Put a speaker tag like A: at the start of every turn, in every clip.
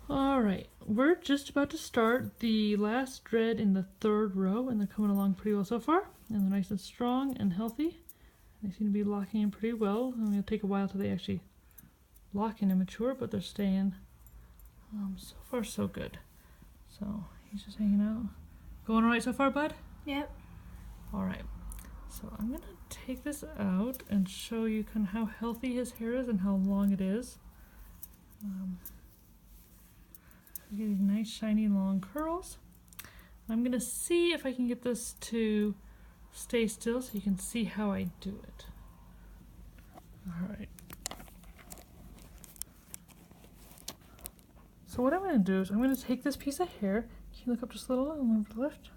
A: Alright, we're just about to start the last dread in the third row, and they're coming along pretty well so far. And they're nice and strong and healthy. They seem to be locking in pretty well. I mean, it'll take a while till they actually lock in and mature, but they're staying. So far so good. So he's just hanging out. Going alright so far, bud?
B: Yep.
A: Alright, so I'm gonna take this out and show you kind of how healthy his hair is and how long it is. Get these nice shiny long curls. I'm gonna see if I can get this to stay still so you can see how I do it. Alright. So what I'm gonna do is I'm gonna take this piece of hair, can you look up just a little and move to the left?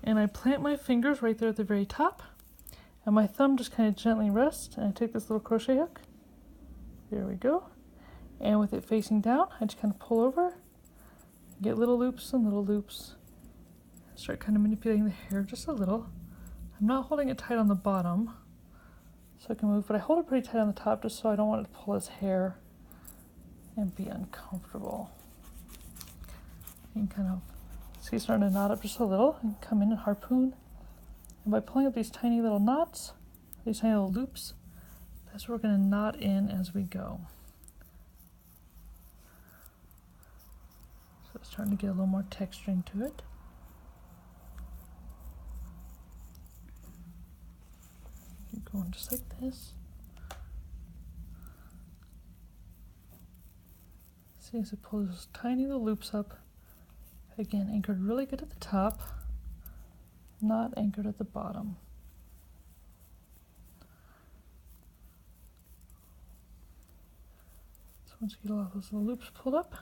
A: And I plant my fingers right there at the very top, and my thumb just kind of gently rests, and I take this little crochet hook. There we go. And with it facing down, I just kind of pull over, get little loops and little loops. Start kind of manipulating the hair just a little. I'm not holding it tight on the bottom, so I can move, but I hold it pretty tight on the top just so I don't want it to pull his hair and be uncomfortable. You can kind of see it's starting to knot up just a little and come in and harpoon. And by pulling up these tiny little knots, these tiny little loops, that's what we're going to knot in as we go. So it's starting to get a little more texturing to it. Keep going just like this. See as it pulls those tiny little loops up. Again, anchored really good at the top, not anchored at the bottom. So once you get all those little loops pulled up,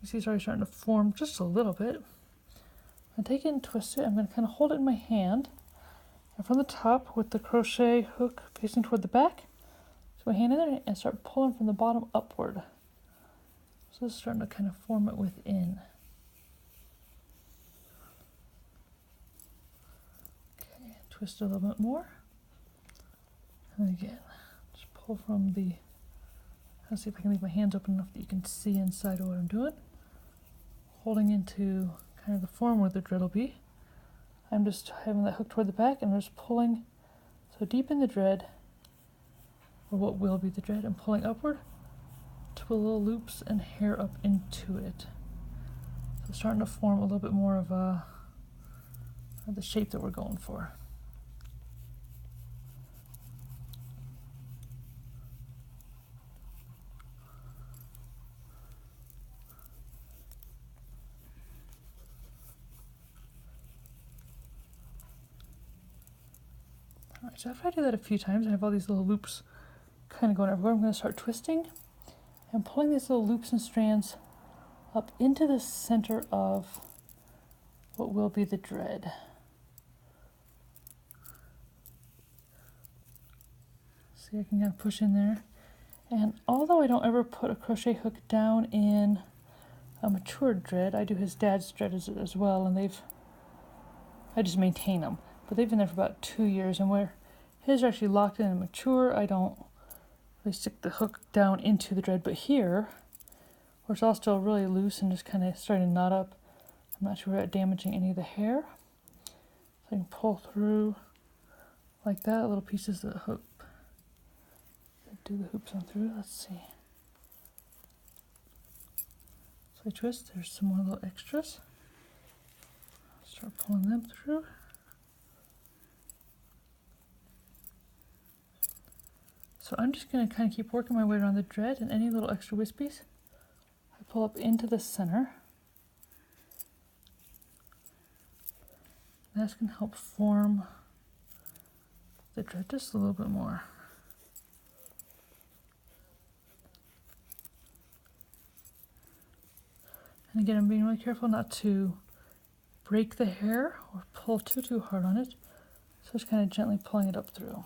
A: you see it's already starting to form just a little bit. I take it and twist it. I'm going to kind of hold it in my hand, and from the top with the crochet hook facing toward the back, so my hand in there and start pulling from the bottom upward. So it's starting to kind of form it within. Okay, twist it a little bit more. And again, just pull from the, let's see if I can leave my hands open enough that you can see inside of what I'm doing. Holding into kind of the form where the dread will be. I'm just having that hook toward the back and just pulling so deep in the dread, or what will be the dread, and pulling upward to put little loops and hair up into it. So it's starting to form a little bit more of the shape that we're going for. Alright, so after I do that a few times, I have all these little loops kind of going everywhere. I'm going to start twisting and pulling these little loops and strands up into the center of what will be the dread. See, I can kind of push in there. And although I don't ever put a crochet hook down in a matured dread, I do his dad's dread as well, and I just maintain them. But they've been there for about 2 years, and where his are actually locked in and mature, I don't really stick the hook down into the dread. But here, where it's all still really loose and just kind of starting to knot up, I'm not sure about damaging any of the hair. So I can pull through like that, little pieces of the hook. Do the hoops on through, let's see. So I twist, there's some more little extras. Start pulling them through. So I'm just going to kind of keep working my way around the dread, and any little extra wispies I pull up into the center. That's going to help form the dread just a little bit more. And again, I'm being really careful not to break the hair or pull too hard on it. So just kind of gently pulling it up through.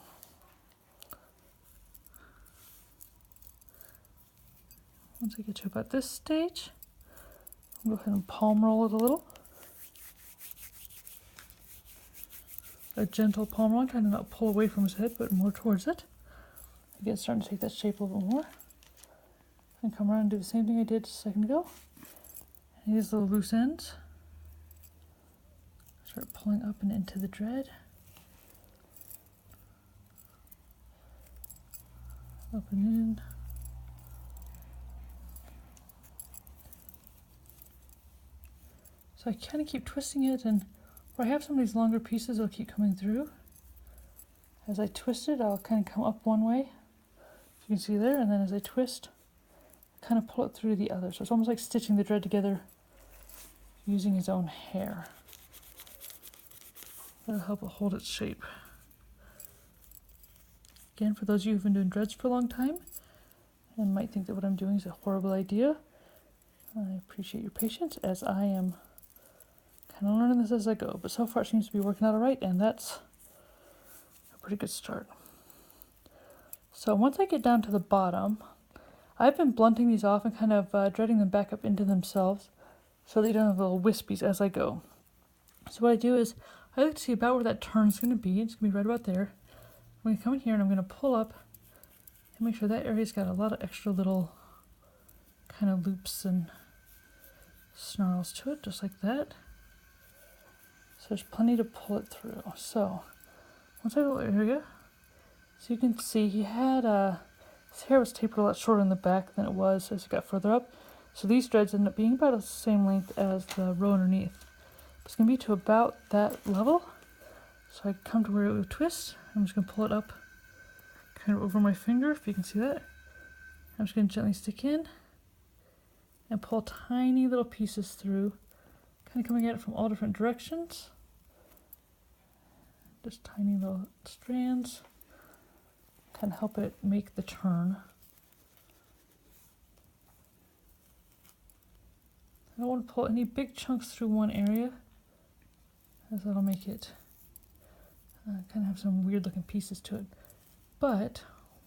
A: Once I get to about this stage, I'll go ahead and palm roll it a little. A gentle palm roll, trying to not pull away from his head, but more towards it. Again, starting to take that shape a little more. And come around and do the same thing I did just a second ago. And these little loose ends. Start pulling up and into the thread. Up and in. So I kind of keep twisting it, and where I have some of these longer pieces, it'll keep coming through. As I twist it, I'll kind of come up one way, you can see there, and then as I twist, I kind of pull it through the other. So it's almost like stitching the thread together using his own hair. That'll help it hold its shape. Again, for those of you who've been doing threads for a long time and might think that what I'm doing is a horrible idea, I appreciate your patience as I am kind of learning this as I go. But so far it seems to be working out all right, and that's a pretty good start. So once I get down to the bottom, I've been blunting these off and kind of threading them back up into themselves so they don't have little wispies as I go. So what I do is I look to see about where that turn is going to be. It's going to be right about there. I'm going to come in here and I'm going to pull up and make sure that area's got a lot of extra little kind of loops and snarls to it, just like that. So there's plenty to pull it through. So once I have a little area, so you can see he had his hair was tapered a lot shorter in the back than it was as it got further up. So these threads end up being about the same length as the row underneath. It's going to be to about that level. So I come to where it would twist. I'm just going to pull it up kind of over my finger, if you can see that. I'm just going to gently stick in and pull tiny little pieces through, kind of coming at it from all different directions. Just tiny little strands. Kind of help it make the turn. I don't want to pull any big chunks through one area, as that'll make it kind of have some weird looking pieces to it. But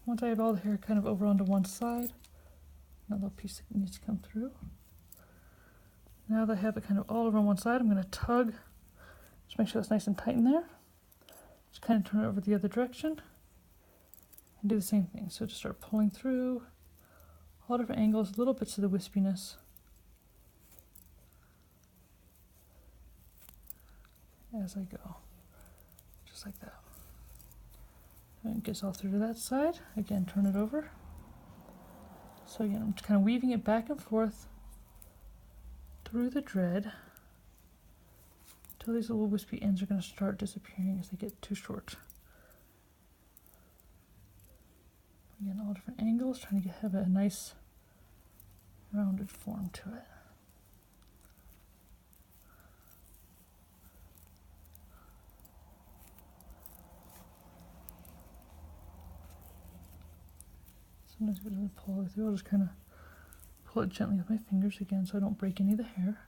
A: once I have all the hair kind of over onto one side, another little piece that needs to come through. Now that I have it kind of all over on one side, I'm going to tug, just make sure it's nice and tight in there. Just kind of turn it over the other direction and do the same thing. So just start pulling through all different angles, little bits of the wispiness. As I go, just like that. And it gets all through to that side. Again, turn it over. So again, I'm just kind of weaving it back and forth through the thread until these little wispy ends are going to start disappearing as they get too short. Again, all different angles, trying to have a nice rounded form to it. Sometimes if it doesn't pull all the way through, I'll just kind of pull it gently with my fingers again so I don't break any of the hair.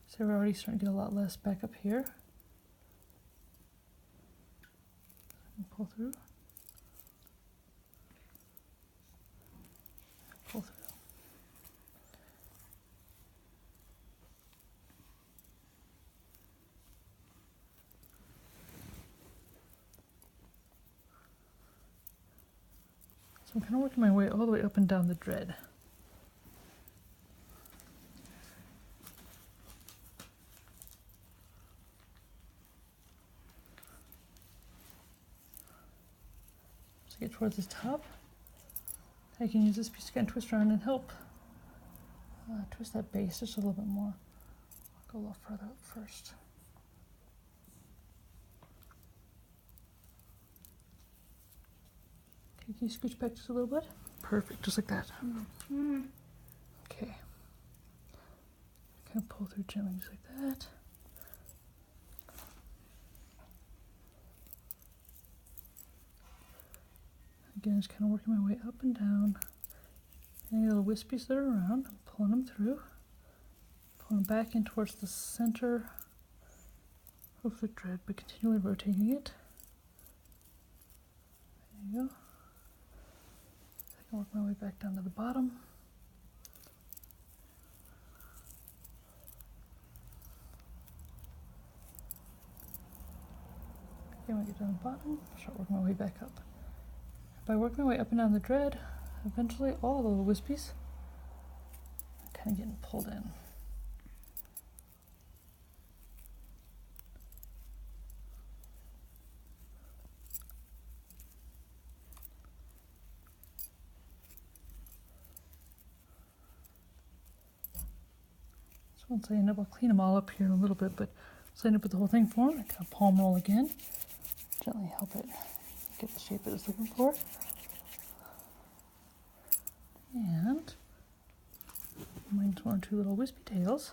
A: So we're already starting to get a lot less back up here. Pull through. Pull through. So I'm kind of working my way all the way up and down the thread. So get towards the top. I can use this piece to kind of twist around and help twist that base just a little bit more. I'll go a little further up first. Okay, can you scooch back just a little bit? Perfect, just like that. Mm-hmm. Okay. Kind of pull through gently just like that. Again, just kind of working my way up and down. Any little wispies that are around, I'm pulling them through. Pulling back in towards the center of the thread, but continually rotating it. There you go. I can work my way back down to the bottom. Again, we get down the bottom, start working my way back up. By working my way up and down the thread, eventually all the little wispies are kind of getting pulled in. So once I end up, I'll clean them all up here in a little bit, but once I end up with the whole thing formed, I kind of palm roll again, gently help it get the shape it it's looking for. And mine's one or two little wispy tails.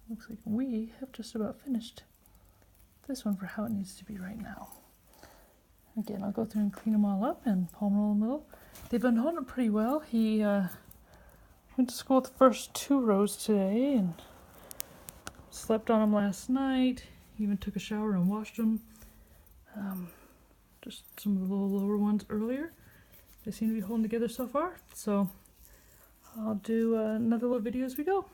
A: Looks like we have just about finished this one for how it needs to be right now. Again, I'll go through and clean them all up and palm roll in the middle. They've been holding it pretty well. He went to school with the first 2 rows today and slept on them last night. He even took a shower and washed them. Just some of the little lower ones earlier. They seem to be holding together so far. So I'll do another little video as we go.